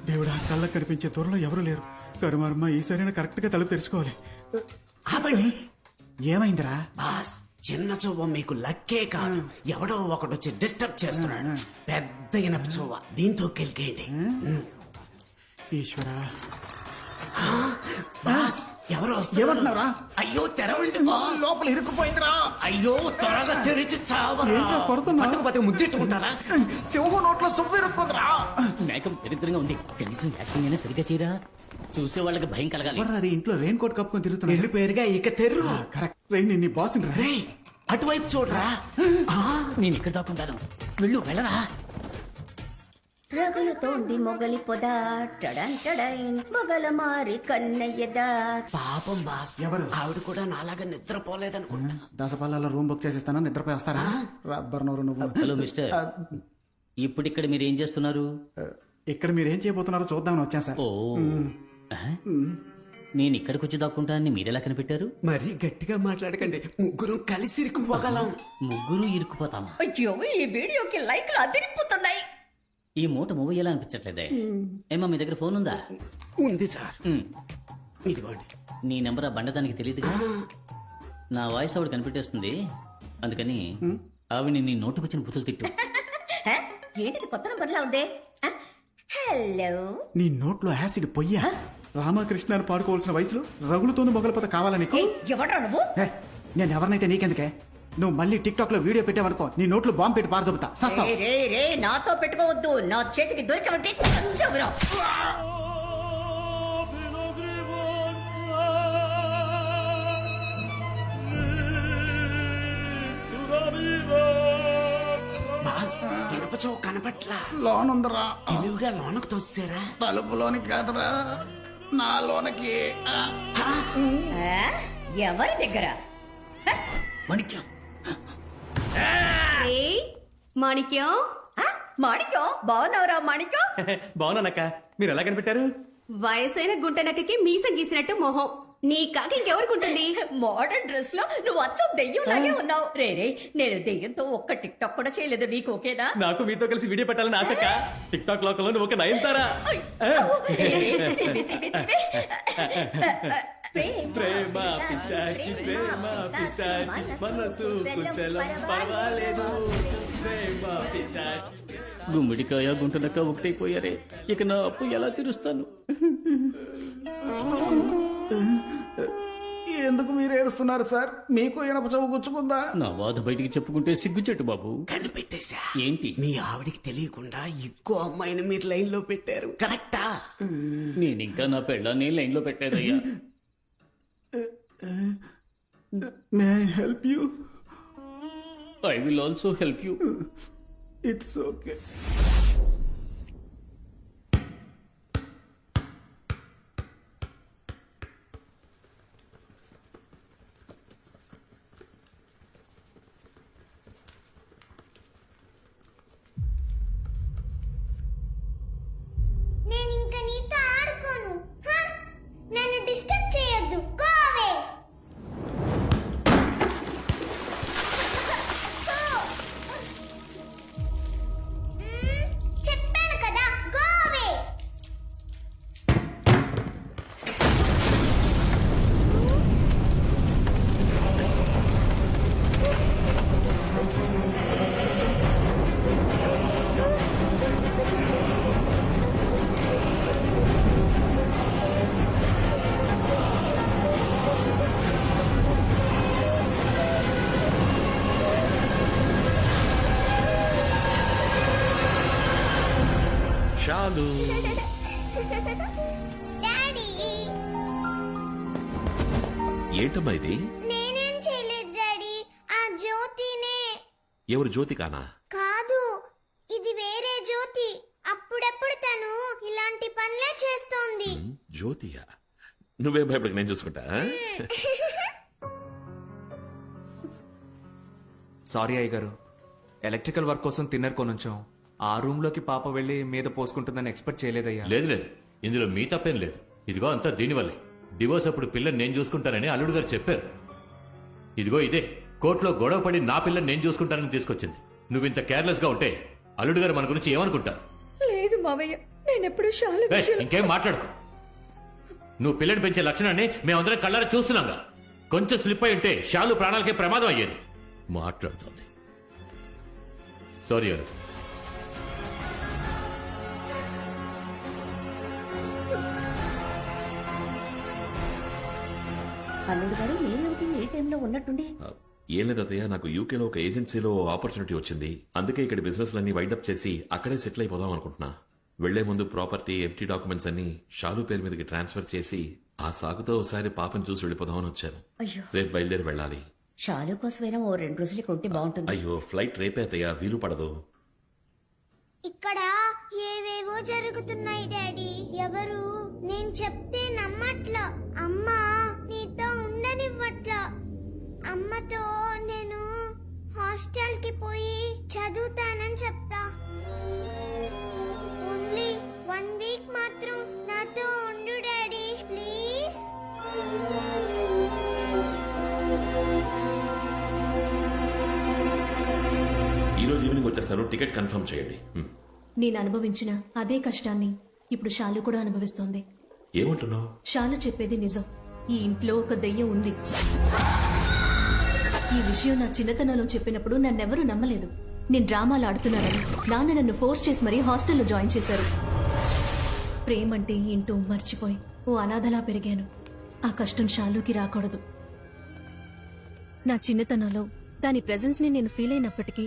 దేవుడా, కళ్ళకు కనిపించే దూరంలో ఎవరు లేరు. కరుమారమ్మ ఈసారైనా కరెక్ట్ గా తలుపు తెరుచుకోవాలి. ఆపండి. ఏమైందిరా? బాస్, చిన్న చువ్వ మీకు లక్కే కాదు, ఎవడో ఒకడు వచ్చి డిస్టర్బ్ చేస్తున్నాడు. పెద్ద ఇనప చువ్వ, దీంతో కెలికేయండి. ఈశ్వరా, బాస్ ఎవరో ఏమంటున్నారా? అయ్యో తెరవండి బాస్, లోపల ఇరుక్కుపోయిందిరా. అయ్యో త్వరగా తెరిచి చావరా. ఏంట్రా కొడుతున్నా? పట్టుకుపోతే ముద్దెట్టుకుంటారా? సింహ నోట్లో సువ్వు ఇరుక్కుందిరా. మేకం దరిద్రంగా ఉంది, కనీసం యాక్టింగ్ అయినా సరిగ్గా చేయరా. చూసే వాళ్ళకి భయం కలగాలి. అది ఇంట్లో రెయిన్ కోట్ కప్పుకొని తిరుగుతున్నా. పెళ్లి పేరుగా ఇక తెర్రు. కరెక్ట్. రెయిన్ నీ బాస్ రే, అటువైపు చూడరా. నేను ఇక్కడ దాక్కుంటాను, వెళ్ళరా. రగులుతోంది మొగలి పొద, టడంటడైన్ మొగల మారి కన్నయ్యదా. పాపం బాస్, ఎవరు? ఆవిడ కూడా నాలాగా నిద్రపోలేదనుకుంటా. దసపాలలో రూమ్ బుక్ చేసిస్తాను, నిద్రపోయి వస్తారా? రబ్బర్ నోరు నువ్వు. హలో మిస్టర్, ఇప్పుడు ఇక్కడ మీరు ఏం చేస్తున్నారు? ఇక్కడ మీరేం చేయబోతున్నారో చూద్దామని వచ్చాను సార్. ఓ నేను ఇక్కడికి వచ్చి దాక్కుంటానని మీరెలా కనిపెట్టారు? మరి గట్టిగా మాట్లాడకండి, ముగ్గురు కలిసి ఇరుక్కుపోగలం. ముగ్గురు ఇరుక్కుపోతామా? అయ్యో, ఈ వీడియోకి లైక్లు అదిరిపోతున్నాయి. ఈ మూట మూవ్ ఎలా అనిపించట్లేదే. ఏమా మీ దగ్గర ఫోన్ ఉందా? ఉంది సార్, ఉమ్. ఇదిగోండి. నీ నెంబర్ ఆ బండదానికి తెలియదు. నా వాయిస్ ఆవిడ కనిపెట్టేస్తుంది, అందుకని ఆవిడ నీ నోటుకొచ్చిన బుతులు తిట్టు. హ? ఏంటిది కొత్త నంబర్లా ఉంది? హలో, నీ నోట్లో యాసిడ్ పొయ్యా? రామకృష్ణ అని పాడుకోవాల్సిన వయసులో రగులుతోంది మొగల పొద కావాలా నీకు? ఎవడ్రా నువ్వు? ఏ, నేను ఎవరినైతే నీకెందుకే? నువ్వు మళ్ళీ టిక్ టాక్ లో వీడియో పెట్టావనుకో, నీ నోట్లో బాంబు పెట్టి పారదొబ్బుతా. సస్తావు. రే, రే, రే, నాతో పెట్టుకోవద్దు. నా చేతికి దొరికమంటే చంచవురా. బాస్, ఇనప చో కనపట్లా. లోనుందరా. తెలివిగా లోనకు తోసారా. తలుపులోనికి కాదురా, నా లోనకి. ఆ? ఎవరి దగ్గర? మణిక్యం, మాణిక్యం, మాణిక్యం, బాగున్నావురా మాణిక్యం? బాగున్నానక్క, మీరు ఎలా కనిపెట్టారు? వయసైన గుంటనక్కకి మీసం గీసినట్టు మొహం. నీ కాక ఇంకెవరికుంటుంది? మోడర్న్ డ్రెస్ లో నువ్వు అచ్చం దెయ్యం లాగే ఉన్నావు. రే రే, నేను దెయ్యంతో ఒక్క టిక్ టాక్ కూడా చేయలేదు, నీకు ఓకేనా? నాకు మీతో కలిసి వీడియో పెట్టాలని ఆశక్క. టిక్ టాక్ లోకంలో నువ్వు ఒక నయనతారా. ప్రేమ పిచ్చాచి, ప్రేమ పిచ్చాచి, మనసు కుశలం పర్వాలేదు. ప్రేమ పిచ్చాచి. గుమ్మిడికాయ గుంటనక్క ఒకటైపోయారే, ఇక నా అప్పు ఎలా తీరుస్తాను? ఎందుకు మీరు ఏడుస్తున్నారు సార్? మీకు ఇనప చౌ గుచ్చుకుందా? నా బాధ బయటికి చెప్పుకుంటే సిగ్గుచెట్టు బాబు. కనిపెట్టేశా. ఏంటి? మీ ఆవిడికి తెలియకుండా ఇంకో అమ్మాయిని మీరు లైన్ లో పెట్టారు, కరెక్టా? నేను ఇంకా నా పెళ్ళాన్ని లైన్ లో పెట్టేదయ్యా. May I help you? I will also help you. It's okay. నేను ఇంకా నీతో ఆడుకోను. నన్ను డిస్టర్బ్ చేయొద్దు. Go away. చెప్పాను కదా, గో అవే. చాలు. డాడీ, ఏంటమ్మా ఇది? నేనేం చేయలేదు డాడీ. ఆ జ్యోతినే. ఎవరు జ్యోతి కానా? కాదు, ఇది వేరే జ్యోతి. అప్పుడప్పుడు తను ఇలాంటి పనులే చేస్తోంది. జ్యోతియా? నువ్వేం భయపడక, నేను చూసుకుంటా. సారీ అయ్య గారు, ఎలక్ట్రికల్ వర్క్ కోసం తిన్నర్ కొనుంచాం. ఆ రూమ్ లోకి పాప వెళ్లి మీద పోసుకుంటుందని ఎక్స్పెక్ట్ చేయలేదయ్యా. లేదు లేదు, ఇందులో మీ తప్పేం లేదు. ఇదిగో అంతా దీనివల్లే. డివోర్స్ అప్పుడు పిల్లని నేను చూసుకుంటానని అల్లుడు గారు చెప్పారు. ఇదిగో ఇదే కోర్టులో గొడవ పడి నా పిల్లని నేను చూసుకుంటానని తీసుకొచ్చింది. నువ్వు ఇంత కేర్లెస్ గా ఉంటే అల్లుడు గారు మన గురించి ఏమనుకుంటారు? లేదు మావయ్య, నేనెప్పుడు షాలు ఏయ్, ఇంకేం మాట్లాడుకో. నువ్వు పిల్లని పెంచే లక్షణాన్ని మేమందరం కళ్ళారా చూస్తున్నాగా. కొంచెం స్లిప్ అయి ఉంటే షాలు ప్రాణాలకే ప్రమాదం అయ్యేది. మాట్లాడుతుంది. సారీ అను. అల్లుడు గారు మీరేమిటి ఏ టైంలో ఉన్నట్టుండి? ఏం లేదు అత్తయ్య, నాకు యూకేలో ఒక ఏజెన్సీలో ఆపర్చునిటీ వచ్చింది. అందుకే ఇక్కడ బిజినెస్ లన్నీ వైండప్ చేసి అక్కడే సెటిల్ అయిపోదాం అనుకుంటున్నా. వెళ్లే ముందు ప్రాపర్టీ, ఎంటీ డాక్యుమెంట్స్ అన్ని షాలు పేరు మీదకి ట్రాన్స్ఫర్ చేసి ఆ సాగుతో ఒకసారి పాపను చూసి వెళ్ళిపోదామని వచ్చాను. అయ్యో, రేపు బయలుదేరి వెళ్ళాలి. షాలు కోసమైనా ఓ 2 రోజులు ఇక్కడ ఉంటే బాగుంటుంది. అయ్యో, ఫ్లైట్ రేపే అత్తయ్య, వీలు పడదు. ఇక్కడ ఏవేవో జరుగుతున్నాయి డాడీ. ఎవరు నేను చెప్తే నమ్మట్లా. అమ్మా నీతో ఉండనివ్వట్లా. అమ్మతో నేను హాస్టల్ కి పోయి చదువుతానని చెప్తా. ఓన్లీ 1 వీక్ మాత్రం నాతో ఉండు డాడీ ప్లీజ్. ఈ రోజు ఈవినింగ్ వచ్చేస్తాను. టికెట్ కన్ఫర్మ్ చేయండి. నేను అనుభవించిన అదే కష్టాన్ని ఇప్పుడు షాలు కూడా అనుభవిస్తోంది. ఏమంటున్నావు? షాలు చెప్పేది నిజం. ఈ ఇంట్లో ఒక దెయ్యం ఉంది. ఈ విషయం నా చిన్నతనంలో చెప్పినప్పుడు నన్నెవరూ నమ్మలేదు. నేను డ్రామాలు ఆడుతున్నానని నాన్న నన్ను ఫోర్స్ చేసి మరీ హాస్టల్లో జాయిన్ చేశారు. ప్రేమంటే ఏంటో మర్చిపోయి ఓ అనాథలా పెరిగాను. ఆ కష్టం షాలుకి రాకూడదు. నా చిన్నతనంలో దాని ప్రెజెన్స్ ని నేను ఫీల్ అయినప్పటికీ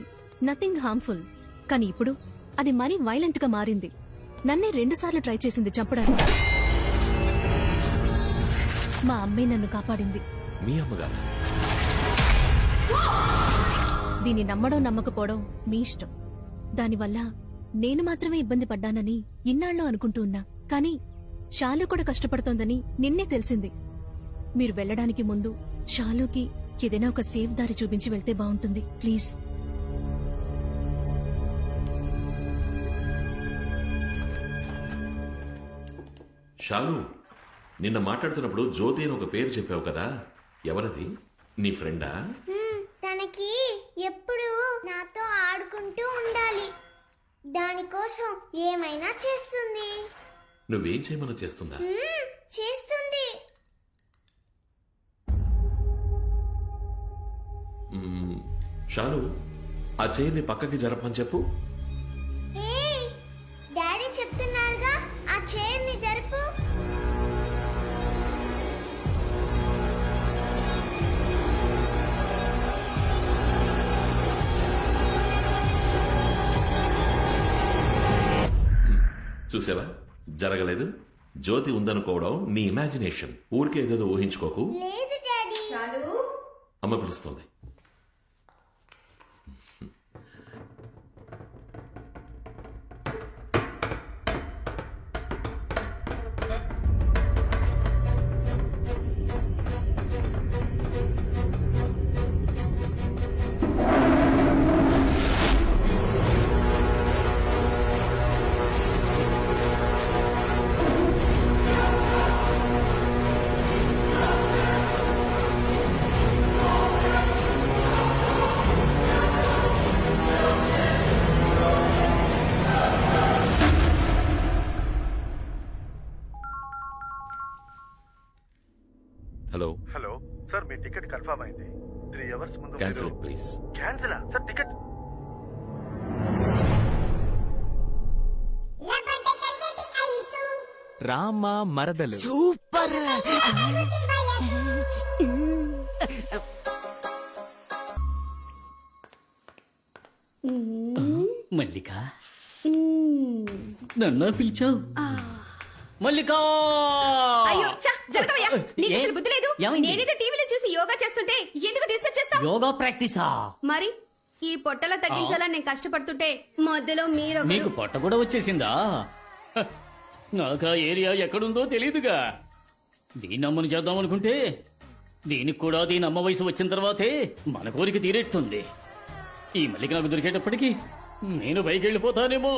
నథింగ్ హార్మ్ఫుల్. కానీ ఇప్పుడు అది మరీ వైలెంట్ గా మారింది. నన్నే 2 సార్లు ట్రై చేసింది చంపడానికి. మా అమ్మే నన్ను కాపాడింది. మీ అమ్మగారా? దీన్ని నమ్మడం నమ్మకపోవడం మీ ఇష్టం. దానివల్ల నేను మాత్రమే ఇబ్బంది పడ్డానని ఇన్నాళ్ళు అనుకుంటూ ఉన్నా. కానీ షాలు కూడా కష్టపడుతోందని నిన్నే తెలిసింది. మీరు వెళ్ళడానికి ముందు షాలుకి ఏదైనా ఒక సేఫ్ దారి చూపించి వెళ్తే బాగుంటుంది ప్లీజ్. షాలు, నిన్న మాట్లాడుతున్నప్పుడు జ్యోతి అని ఒక పేరు చెప్పావు కదా, ఎవరది? నీ ఫ్రెండా? తనకి ఎప్పుడు నాతో ఆడుకుంటూ ఉండాలి. దానికోసం ఏమైనా చేస్తుంది. నువ్వేం చేయమని చేస్తుందా? చేస్తుంది. షాలు, ఆ చైర్ని పక్కకి జరపని చెప్పు. ఏయ్, డాడీ చెప్తున్నారుగా ఆ చైర్ని జరుపు. చూసావా, జరగలేదు. జ్యోతి ఉందనుకోవడం నీ ఇమాజినేషన్. ఊరికే ఏదేదో ఊహించుకోకు. లేదు డాడీ. అమ్మ పిలుస్తోంది. హలో హలో సార్, మీ టికెట్ కన్ఫర్మ్ అయింది. 3 అవర్స్ ముందు cancel please. Cancel sir? Ticket Rama మరదలు. సూపర్. మల్లిక, నన్ను పిలిచావు? మల్లికా! అయ్యో ఛ, జరగవయ్యా. నీకు ఏ? అసలు బుద్ధి లేదు. ఏమైంది? నేనేదో టీవీలో చూసి యోగా చేస్తుంటే ఎందుకు డిస్టర్బ్ చేస్తావు? యోగా ప్రాక్టీసా? మరి ఈ పొట్టలో తగ్గించాలని నేను కష్టపడుతుంటే మధ్యలో మీరు నీకు పొట్ట కూడా వచ్చేసిందా? హ, నాకు ఆ ఏరియా ఎక్కడుందో తెలీదుగా. దీన్ని అమ్మని చేద్దాం అనుకుంటే దీనికి కూడా దీని అమ్మ వయసు వచ్చిన తర్వాతే మన కోరిక తీరేట్టుంది. ఈ మల్లిక నాకు దొరికేటప్పటికి నేను పైకి వెళ్ళిపోతానేమో.